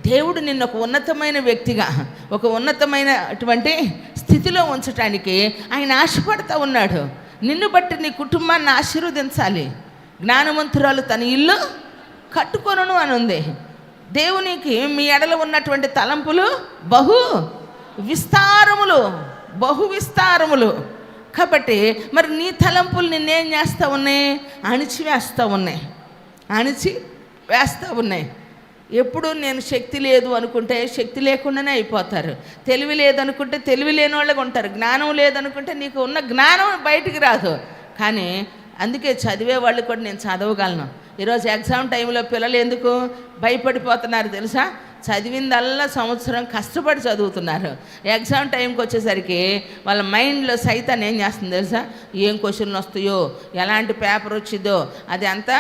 దేవుడు నిన్ను ఒక ఉన్నతమైన వ్యక్తిగా, ఒక ఉన్నతమైనటువంటి స్థితిలో ఉంచటానికి ఆయన ఆశపడతా ఉన్నాడు. నిన్ను బట్టి నీ కుటుంబాన్ని ఆశీర్వదించాలి. జ్ఞానవంతురాలు తన ఇల్లు కట్టుకొనును అని ఉంది. దేవునికి మీ ఎడల ఉన్నటువంటి తలంపులు బహు విస్తారములు. కాబట్టి మరి నీ తలంపులు నిన్నేం చేస్తూ ఉన్నాయి? అణిచివేస్తూ ఉన్నాయి. ఎప్పుడు నేను శక్తి లేదు అనుకుంటే శక్తి లేకుండానే అయిపోతారు. తెలివి లేదనుకుంటే తెలివి లేని వాళ్ళగా ఉంటారు. జ్ఞానం లేదనుకుంటే నీకు ఉన్న జ్ఞానం బయటికి రాదు. కానీ అందుకే చదివే వాళ్ళు కూడా నేను చదవగలను. ఈరోజు ఎగ్జామ్ టైంలో పిల్లలు ఎందుకు భయపడిపోతున్నారు తెలుసా? చదివిందల్లా సంవత్సరం కష్టపడి చదువుతున్నారు. ఎగ్జామ్ టైంకి వచ్చేసరికి వాళ్ళ మైండ్లో సైతాన్ని ఏం చేస్తుంది తెలుసా? ఏం క్వశ్చన్లు వస్తాయో, ఎలాంటి పేపర్ వచ్చిందో, అది అంతా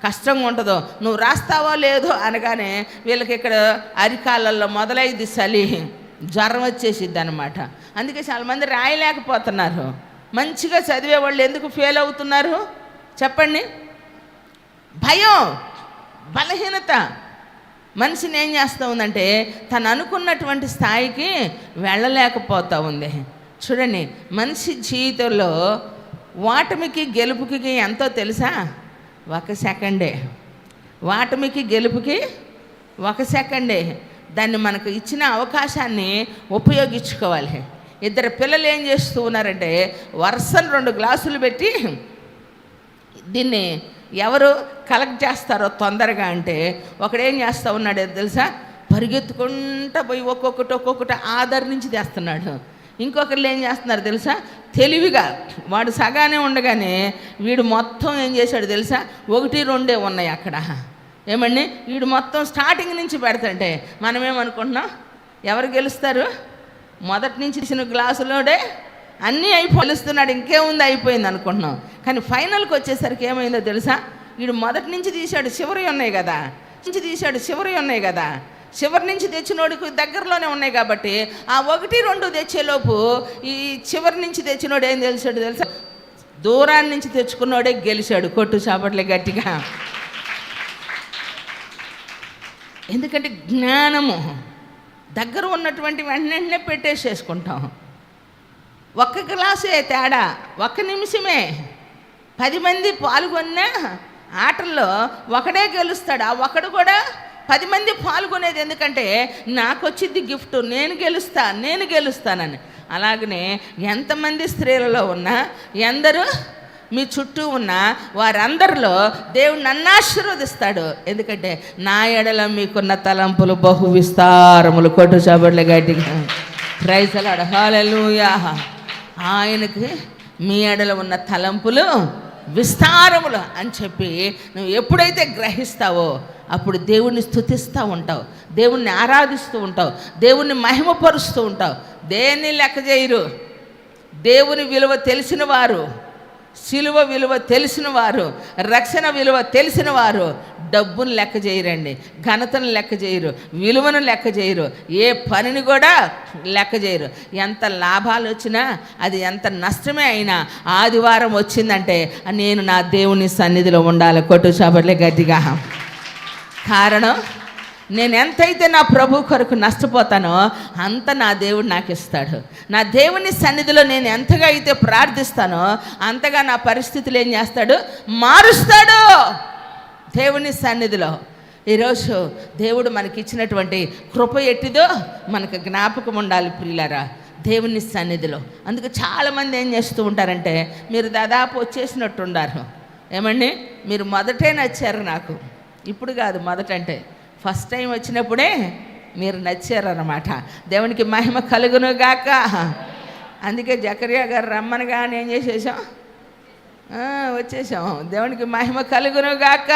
కష్టంగా ఉంటుందో, నువ్వు రాస్తావో లేదో అనగానే వీళ్ళకి ఇక్కడ అరికాళ్ళల్లో మొదలైంది చలి, జ్వరం వచ్చేసిద్ది అనమాట. అందుకే చాలామంది రాయలేకపోతున్నారు. మంచిగా చదివే వాళ్ళు ఎందుకు ఫెయిల్ అవుతున్నారు చెప్పండి? భయం, బలహీనత మనిషిని ఏం చేస్తూ ఉందంటే తను అనుకున్నటువంటి స్థాయికి వెళ్ళలేకపోతూ ఉంది. చూడండి, మనిషి జీవితంలో ఓటమికి గెలుపుకి ఎంతో తెలుసా? 1 సెకండే. ఓటమికి గెలుపుకి 1 సెకండే. దాన్ని మనకు ఇచ్చిన అవకాశాన్ని ఉపయోగించుకోవాలి. 2 పిల్లలు ఏం చేస్తూ ఉన్నారంటే వరుసలు 2 గ్లాసులు పెట్టి దీన్ని ఎవరు కలెక్ట్ చేస్తారో తొందరగా అంటే ఒకడేం చేస్తూ ఉన్నాడు తెలుసా? పరిగెత్తుకుంటూ పోయి ఒక్కొక్కటి ఆధార్ నుంచి తెస్తున్నాడు. ఇంకొకరు ఏం చేస్తున్నారు తెలుసా? తెలివిగా వాడు సగానే ఉండగానే వీడు మొత్తం ఏం చేశాడు తెలుసా? 1, 2 ఉన్నాయి అక్కడ. ఏమండి, వీడు మొత్తం స్టార్టింగ్ నుంచి పెడతాంటే మనమేమనుకుంటున్నాం? ఎవరు గెలుస్తారు? మొదటి నుంచి తీసిన గ్లాసులోడే అన్నీ గెలుస్తున్నాడు, ఇంకేముంది అయిపోయింది అనుకుంటున్నాం. కానీ ఫైనల్కి వచ్చేసరికి ఏమైందో తెలుసా? వీడు మొదటి నుంచి తీశాడు, చివరి ఉన్నాయి కదా, చివరి నుంచి తెచ్చినోడికి దగ్గరలోనే ఉన్నాయి కాబట్టి ఆ 1, 2 తెచ్చేలోపు ఈ చివరి నుంచి తెచ్చినోడు ఏం తెలిసాడు తెలుసా? దూరాన్ని నుంచి తెచ్చుకున్నోడే గెలిచాడు. కొట్టు చాపట్లే గట్టిగా. ఎందుకంటే జ్ఞానము దగ్గర ఉన్నటువంటి వెంటనే పెట్టేసేసుకుంటాం. 1 గ్లాసే తేడా, 1 నిమిషమే. 10 మంది పాల్గొన్న ఆటల్లో ఒకడే గెలుస్తాడు. ఆ ఒకడు కూడా 10 మంది పాల్గొనేది ఎందుకంటే నాకు వచ్చింది గిఫ్ట్, నేను గెలుస్తానని. అలాగనే ఎంతమంది స్త్రీలలో ఉన్నా, ఎందరూ మీ చుట్టూ ఉన్న వారందరిలో దేవుడు నన్ను ఆశీర్వదిస్తాడు. ఎందుకంటే నా ఎడల మీకున్న తలంపులు బహు విస్తారములు. కొట్టు చబడ్ల గట్టిగా. ప్రైజ్ ది లార్డ్, హల్లెలూయా. ఆయనకి మీ ఎడల ఉన్న తలంపులు విస్తారములు అని చెప్పి నువ్వు ఎప్పుడైతే గ్రహిస్తావో అప్పుడు దేవుణ్ణి స్తుతిస్తూ ఉంటావు, దేవుణ్ణి ఆరాధిస్తూ ఉంటావు, దేవుణ్ణి మహిమపరుస్తూ ఉంటావు. దేన్ని లెక్క చేయరు. దేవుని విలువ తెలిసిన వారు, శిలువ విలువ తెలిసిన వారు, రక్షణ విలువ తెలిసిన వారు డబ్బును లెక్క చేయరండి, ఘనతను లెక్క చేయరు, విలువను లెక్క చేయరు, ఏ పనిని కూడా లెక్క చేయరు. ఎంత లాభాలు వచ్చినా, అది ఎంత నష్టమే అయినా ఆదివారం వచ్చిందంటే నేను నా దేవుని సన్నిధిలో ఉండాలి. కొట్టు చాపట్లే గట్టిగా. కారణం, నేను ఎంతైతే నా ప్రభు కొరకు నష్టపోతానో అంత నా దేవుడు నాకు ఇస్తాడు. నా దేవుని సన్నిధిలో నేను ఎంతగా అయితే ప్రార్థిస్తానో అంతగా నా పరిస్థితులు ఏం చేస్తాడు? మారుస్తాడు. దేవుని సన్నిధిలో ఈరోజు దేవుడు మనకి ఇచ్చినటువంటి కృప ఎట్టిదో మనకు జ్ఞాపకం ఉండాలి ప్రియులారా, దేవుని సన్నిధిలో. అందుకు చాలామంది ఏం చేస్తూ ఉంటారంటే, మీరు దాదాపు వచ్చేసినట్టు ఉండారు. ఏమండి, మీరు మొదటే నచ్చారు నాకు, ఇప్పుడు కాదు, మొదటంటే ఫస్ట్ టైం వచ్చినప్పుడే మీరు నచ్చారన్నమాట. దేవునికి మహిమ కలుగును గాక. అందుకే జకరియా గారు రమ్మనగానే ఏం చేసేసాం? వచ్చేసాం. దేవునికి మహిమ కలుగును గాక.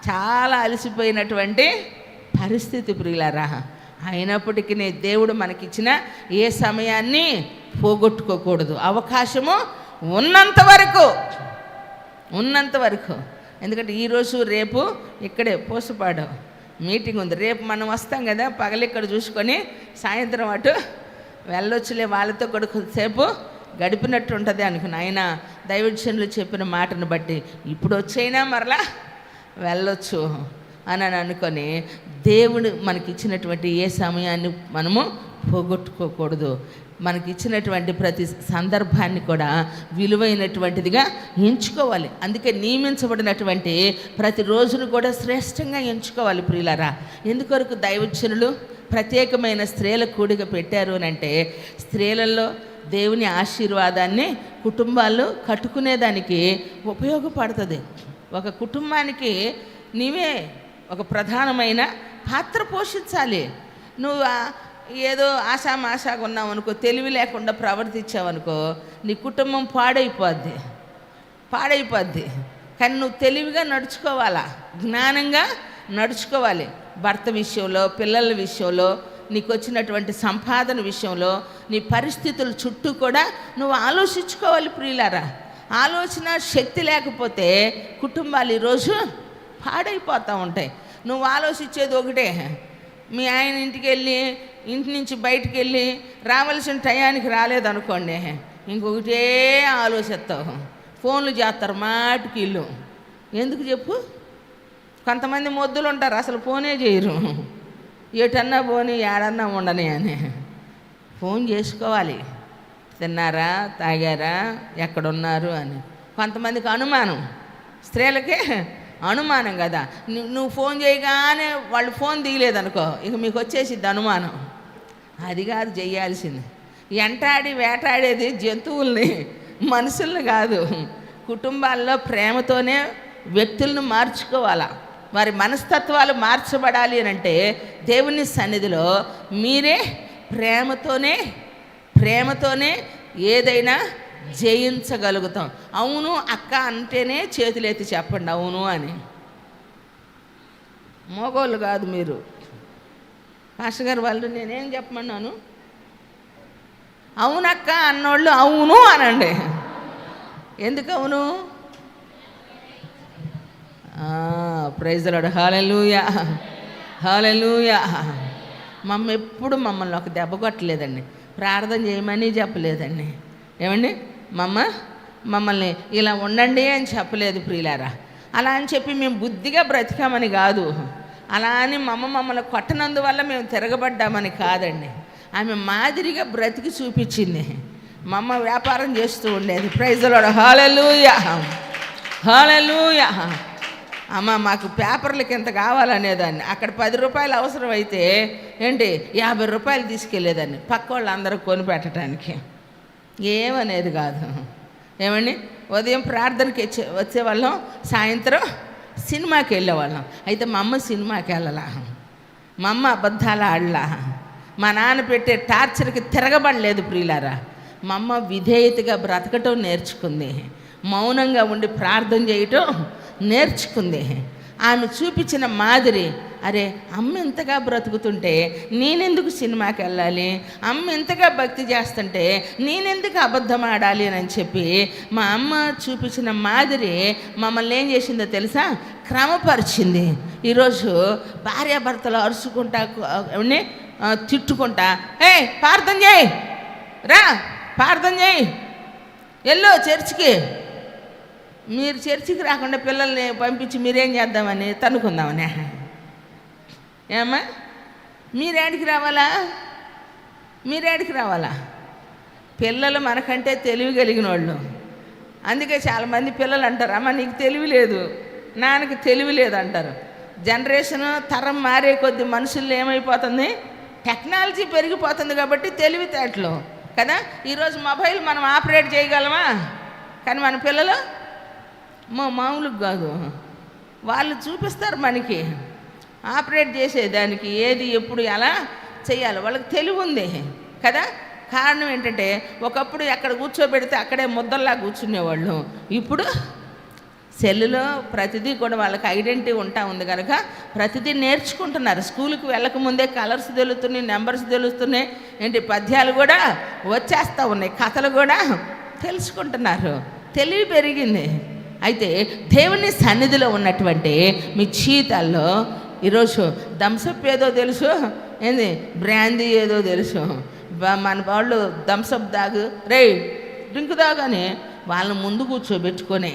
చాలా అలసిపోయినటువంటి పరిస్థితి ప్రియులారా. అయినప్పటికీ దేవుడు మనకిచ్చిన ఏ సమయాన్ని పోగొట్టుకోకూడదు. అవకాశము ఉన్నంత వరకు. ఎందుకంటే ఈరోజు రేపు ఇక్కడే పోసుపాడు మీటింగ్ ఉంది. రేపు మనం వస్తాం కదా, పగలిక్కడ చూసుకొని సాయంత్రం అటు వెళ్ళొచ్చులే, వాళ్ళతో కూడా కొద్దిసేపు గడిపినట్టు ఉంటుంది అనుకున్నా. ఆయన దైవజనులు చెప్పిన మాటను బట్టి ఇప్పుడు వచ్చైనా మరలా వెళ్ళొచ్చు. అని అనుకొని దేవుడు మనకిచ్చినటువంటి ఏ సమయాన్ని మనము పోగొట్టుకోకూడదు. మనకిచ్చినటువంటి ప్రతి సందర్భాన్ని కూడా విలువైనటువంటిదిగా ఎంచుకోవాలి. అందుకే నియమించబడినటువంటి ప్రతి రోజును కూడా శ్రేష్టంగా ఎంచుకోవాలి ప్రియులారా. ఎందుకొరకు దైవజనులు ప్రత్యేకమైన స్త్రీల కూడిక పెట్టారు అని అంటే, స్త్రీలలో దేవుని ఆశీర్వాదాన్ని కుటుంబాల్లో కట్టుకునేదానికి ఉపయోగపడుతుంది. ఒక కుటుంబానికి నీవే ఒక ప్రధానమైన పాత్ర పోషించాలి. నువ్వు ఏదో ఆశామాషాగా ఉన్నావు అనుకో, తెలివి లేకుండా ప్రవర్తించావనుకో, నీ కుటుంబం పాడైపోద్ది. కానీ నువ్వు తెలివిగా నడుచుకోవాలా, జ్ఞానంగా నడుచుకోవాలి. భర్త విషయంలో, పిల్లల విషయంలో, నీకు వచ్చినటువంటి సంపాదన విషయంలో, నీ పరిస్థితుల చుట్టూ కూడా నువ్వు ఆలోచించుకోవాలి ప్రియులారా. ఆలోచన శక్తి లేకపోతే కుటుంబాలు ఈరోజు పాడైపోతూ ఉంటాయి. నువ్వు ఆలోచించేది ఒకటే, మీ ఆయన ఇంటి నుంచి బయటికి వెళ్ళి రావాల్సిన టయానికి రాలేదనుకోండి, ఇంకొకటే ఆలోచిస్తావు. ఫోన్లు చేస్తారు మాటికి ఇల్లు. ఎందుకు చెప్పు? కొంతమంది మొద్దులు ఉంటారు, అసలు ఫోనే చేయరు. ఏటన్నా పోనీ, ఏడన్నా ఉండని అని. ఫోన్ చేసుకోవాలి, తిన్నారా, తాగారా, ఎక్కడున్నారు అని. కొంతమందికి అనుమానం, స్త్రీలకే అనుమానం కదా. నువ్వు ఫోన్ చేయగానే వాళ్ళు ఫోన్ దిగలేదనుకో, ఇక మీకు వచ్చేసిద్ది అనుమానం. అది కాదు చేయాల్సింది. ఎంటాడి వేటాడేది జంతువుల్ని, మనుషుల్ని కాదు. కుటుంబాల్లో ప్రేమతోనే వ్యక్తులను మార్చుకోవాలా. వారి మనస్తత్వాలు మార్చబడాలి అని అంటే దేవుని సన్నిధిలో మీరే ప్రేమతోనే ఏదైనా జయించగలుగుతాం. అవును అక్క అంటేనే చేతులెత్తి చెప్పండి అవును అని. మగోళ్ళు కాదు మీరు. పాస్టర్ గారు వాళ్ళు నేనేం చెప్పమన్నాను? అవునక్క అన్నోళ్ళు అవును అనండి. ఎందుకు అవును? Praise the Lord. Hallelujah, hallelujah. ఎప్పుడు మమ్మల్ని ఒక దెబ్బ కొట్టలేదండి, ప్రార్థన చేయమని చెప్పలేదండి. ఏమండి, మమ్మల్ని ఇలా ఉండండి అని చెప్పలేదు ప్రియులారా. అలా అని చెప్పి మేము బుద్ధిగా బ్రతికామని కాదు, అలా అని మమ్మల్ని కొట్టనందువల్ల మేము తిరగబడ్డామని కాదండి. ఆమె మాదిరిగా బ్రతికి చూపించింది. వ్యాపారం చేస్తూ ఉండేది. Praise the Lord. Hallelujah, hallelujah. మాకు పేపర్లకి ఎంత కావాలనేదాన్ని. అక్కడ 10 రూపాయలు అవసరం అయితే 50 రూపాయలు తీసుకెళ్ళేదాన్ని పక్క వాళ్ళు అందరూ కొనిపెట్టడానికి. ఏమనేది కాదు. ఏమండి, ఉదయం ప్రార్థనకి వచ్చేవాళ్ళం, సాయంత్రం సినిమాకి వెళ్ళేవాళ్ళం. అయితే సినిమాకి వెళ్ళలా, అబద్ధాలు ఆడలా, మా నాన్న పెట్టే టార్చర్కి తిరగబడలేదు ప్రియులారా. విధేయతగా బ్రతకటం నేర్చుకుంది, మౌనంగా ఉండి ప్రార్థన చేయటం నేర్చుకుంది. ఆమె చూపించిన మాదిరి, అరే అమ్మ ఇంతగా బ్రతుకుతుంటే నేనెందుకు సినిమాకి వెళ్ళాలి, అమ్మ ఇంతగా భక్తి చేస్తుంటే నేనెందుకు అబద్ధం ఆడాలి అని చెప్పి మా అమ్మ చూపించిన మాదిరి మమ్మల్ని ఏం చేసిందో తెలుసా? క్రమపరిచింది. ఈరోజు భార్యాభర్తలు అరుచుకుంటా, తిట్టుకుంటా, ప్రార్థన చేయి, ప్రార్థన చేయి, వెళ్ళు చర్చికి. మీరు చర్చికి రాకుండా పిల్లల్ని పంపించి మీరేం చేద్దామని తనుకుందామని. ఏమ్మా, మీరేడికి రావాలా? పిల్లలు మనకంటే తెలివి కలిగిన వాళ్ళు. అందుకే చాలామంది పిల్లలు అంటారు, అమ్మ నీకు తెలివి లేదు, నాన్నకి తెలివి లేదు అంటారు. జనరేషను తరం మారే కొద్ది మనుషుల్లో ఏమైపోతుంది? టెక్నాలజీ పెరిగిపోతుంది కాబట్టి తెలివితేటలు కదా. ఈరోజు మొబైల్ మనం ఆపరేట్ చేయగలమా? కానీ మన పిల్లలు మామూలుగా కాదు. వాళ్ళు చూపిస్తారు మనకి ఆపరేట్ చేసేదానికి, ఏది ఎప్పుడు ఎలా చేయాలి. వాళ్ళకి తెలివి ఉంది కదా. కారణం ఏంటంటే ఒకప్పుడు ఎక్కడ కూర్చోబెడితే అక్కడే ముద్దల్లా కూర్చునేవాళ్ళు. ఇప్పుడు సెల్లులో ప్రతిదీ కూడా వాళ్ళకి ఐడెంటిటీ ఉంటా ఉంది కనుక ప్రతిదీ నేర్చుకుంటున్నారు. స్కూల్కి వెళ్ళకముందే కలర్స్ తెలుస్తున్నాయి, నెంబర్స్ తెలుస్తున్నాయి, పద్యాలు కూడా వచ్చేస్తూ ఉన్నాయి, కథలు కూడా తెలుసుకుంటున్నారు. తెలివి పెరిగింది. అయితే దేవుని సన్నిధిలో ఉన్నటువంటి మీ జీవితాల్లో ఈరోజు థమ్సప్ ఏదో తెలుసు, బ్రాందీ ఏదో తెలుసు. మన వాళ్ళు థమ్సప్ దాగు, డ్రింక్ దాగానే వాళ్ళని ముందు కూర్చోబెట్టుకొని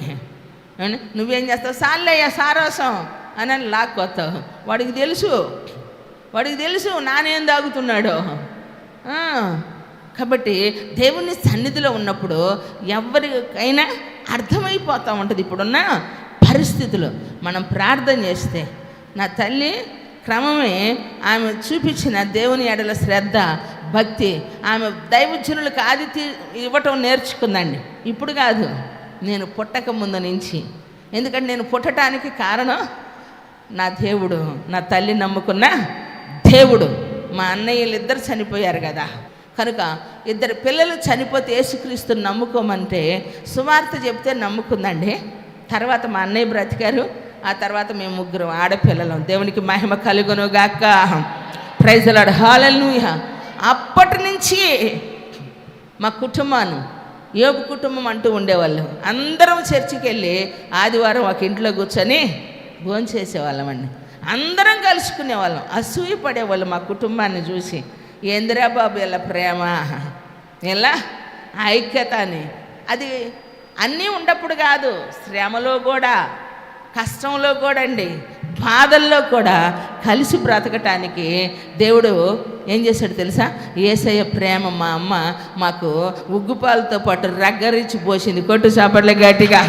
నువ్వేం చేస్తావు? సార్లేయ్యా సారోసం, అని లాక్కొస్తావు. వాడికి తెలుసు నానేం తాగుతున్నాడో. కాబట్టి దేవుని సన్నిధిలో ఉన్నప్పుడు ఎవరికైనా అర్థమైపోతూ ఉంటుంది. ఇప్పుడున్న పరిస్థితులు మనం ప్రార్థన చేస్తే, నా తల్లి క్రమమే ఆమె చూపించిన దేవుని ఎడల శ్రద్ధ, భక్తి, ఆమె దైవజనులకు ఆదిత్య ఇవ్వటం నేర్చుకుందండి. ఇప్పుడు కాదు, నేను పుట్టక ముందు నుంచి. ఎందుకంటే నేను పుట్టడానికి కారణం నా దేవుడు, నా తల్లి నమ్ముకున్న దేవుడు. మా అన్నయ్యలు ఇద్దరు చనిపోయారు కదా, కనుక ఇద్దరు పిల్లలు చనిపోతే యేసుక్రీస్తుని నమ్ముకోమంటే సువార్త చెప్తే నమ్ముకుందండి. తర్వాత మా అన్నయ్య బ్రతికారు, ఆ తర్వాత మేము ముగ్గురు ఆడపిల్లలం. దేవునికి మహిమ కలుగును గాక. ప్రైజ్ ది లార్డ్, హల్లెలూయా. అప్పటి నుంచి మా కుటుంబాన్ని యోబు కుటుంబం అంటూ ఉండేవాళ్ళు. అందరం చర్చికి వెళ్ళి ఆదివారం ఒక ఇంట్లో కూర్చొని భోంచేసేవాళ్ళమండి. అందరం కలుసుకునేవాళ్ళం. అసూయ పడేవాళ్ళు మా కుటుంబాన్ని చూసి. ఏందిరా బాబు ఇలా ప్రేమ, ఎలా ఐక్యత అని. అది అన్నీ ఉన్నప్పుడు కాదు, శ్రమలో కూడా, కష్టంలో కూడా అండి, బాధల్లో కూడా కలిసి బ్రతకటానికి దేవుడు ఏం చేశాడు తెలుసా? యేసయ్య ప్రేమ మా అమ్మ మాకు ఉగ్గుపాలతో పాటు రగ్గరించి పోసింది. కొట్టు చాపట్ల గట్టిగా.